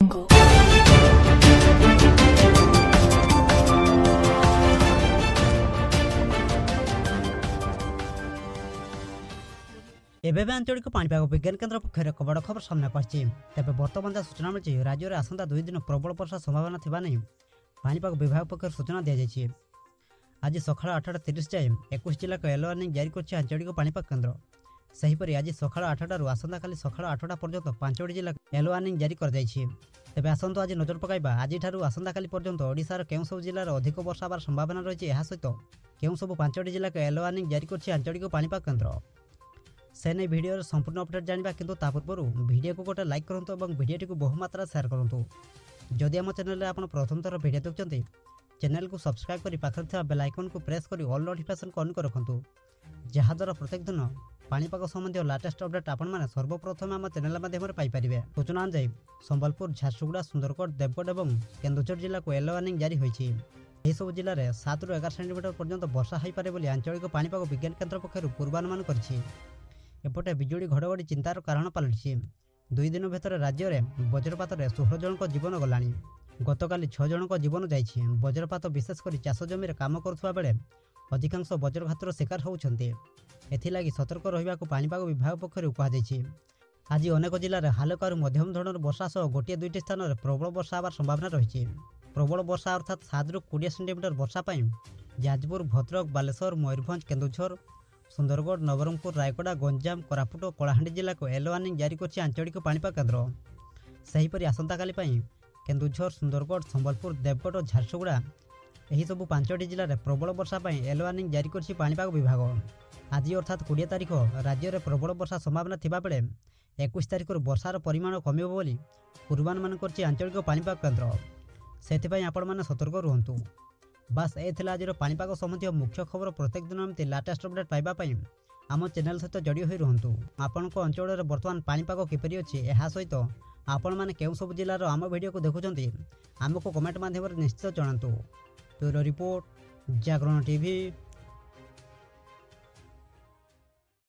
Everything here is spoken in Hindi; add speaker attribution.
Speaker 1: एबे आंचलिक पाणीपाग विज्ञान केन्द्र पक्षर एक बड़ खबर सामना आसी। तेज बर्तमान जहाँ सूचना मिली राज्य में आसंता 2 दिन प्रबल वर्षा संभावना थिबा नहीं पाणीपाग विभाग पक्षर सूचना दी जाइए। आज सकाळ 8:30 जाए 21 जिला को येलो वार्निंग जारी कर आंचलिक पाणीपाग केन्द्र। सेहीपरि आज सकाळ 8टारू आसंता काली सकाळ 8टा पर्यंत 5टी जिला येलो वार्निंग जारी कर जाइए। तेज आसतु आज नजर पकाइबा आज आसंता काली पर्यंत ओडिशार केउं सब जिल्लार अधिक वर्षा होबार संभावना रही है। सहित केउं सब 5टी जिला को येलो वार्निंग जारी कर आंचलिक पाणीपाग केन्द्र से नहीं वीडियो संपूर्ण अपडेट जाना किंतु ता पूर्व वीडियो को गोटे लाइक करूँ और वीडियो को बहुमात्रा शेयर करूँ। जदि आम चैनल में आप प्रथम थर वीडियो देखते चैनल को सब्सक्राइब कर पाखे बेल आइकन को प्रेस कर ऑल नोटिफिकेशन को ऑन कर रखुँ जहाद्वारा प्रत्येक दिन पाणीपाग संबंधी लेटेस्ट अपडेट आपण मैंने सर्वप्रथम आम चैनल माध्यम पाइपर। सूचना अनुसार संबलपुर, झारसुगुड़ा, सुंदरगढ़, देवगढ़ और केन्दुझर जिला को येलो वार्निंग जारी होती। सब जिले में 7 ରୁ 11 सेंटीमीटर पर्यंत वर्षा हो पारे आंचलिक पाणीपाग विज्ञान केन्द्र पक्षर पूर्वानुमान कर। एपटे बिजुली घड़घड़ी चिंतार कारण पलटि 2 दिन भीतर राज्य में वज्रपात 16 जन जीवन गला। गतकाली 6 जन जीवन जाइए। वज्रपात विशेषकर चाष जमी काम करुवा बेले अधिकांश वज्रघातर शिकार होती। एथिलागि सतर्क रहिबा को पाणीपाग विभाग पक्षर कहुई। आज अनेक जिले में हालका मध्यम धरण वर्षा सह गोटे 2टी स्थान में प्रबल वर्षा होबार संभावना रही। प्रबल वर्षा अर्थात 7 ରୁ 20 सेंटीमीटर वर्षा जाजपुर, भद्रक, बालेश्वर, मयूरभंज, केन्दुझर, सुंदरगढ़, नवरंगपुर, रायगड़ा, गंजाम, कोरापुट और कलाहांडी जिला को येलो वार्निंग जारी कर आंचलिक पाणीपाग केन्द्र। सेहीपरि आसंता काली केन्दुझर, सुंदरगढ़, संबलपुर, देवगढ़ और झारसुगुड़ा यही सब 5टी जिले में प्रबल वर्षा येलो वार्निंग जारी कर पाणीपाग विभाग। आज अर्थात 20 तारिख राज्य में प्रबल वर्षा संभावना थिबा बेले 21 तारिख वर्षार परिमाण कमिब बोली पूर्वानुमान कर आंचलिक पाणीपाग केन्द्र। से आपण मैंने सतर्क रुहतु। बास ए आज पाणीपाग संबंधी मुख्य खबर। प्रत्येक दिन एमती लेटेस्ट अपडेट पाइबापी आम चैनल सहित जड़ी हो रुहतु। आपण अंचल में बर्तमान पाणीपाग किपरि अच्छी यह सहित आपण मैंने केउं सब जिलार आम वीडियो को देखुंत आमको कमेंट माध्यम निश्चित जनातु। ब्यूरो रिपोर्ट, जागरण टीवी।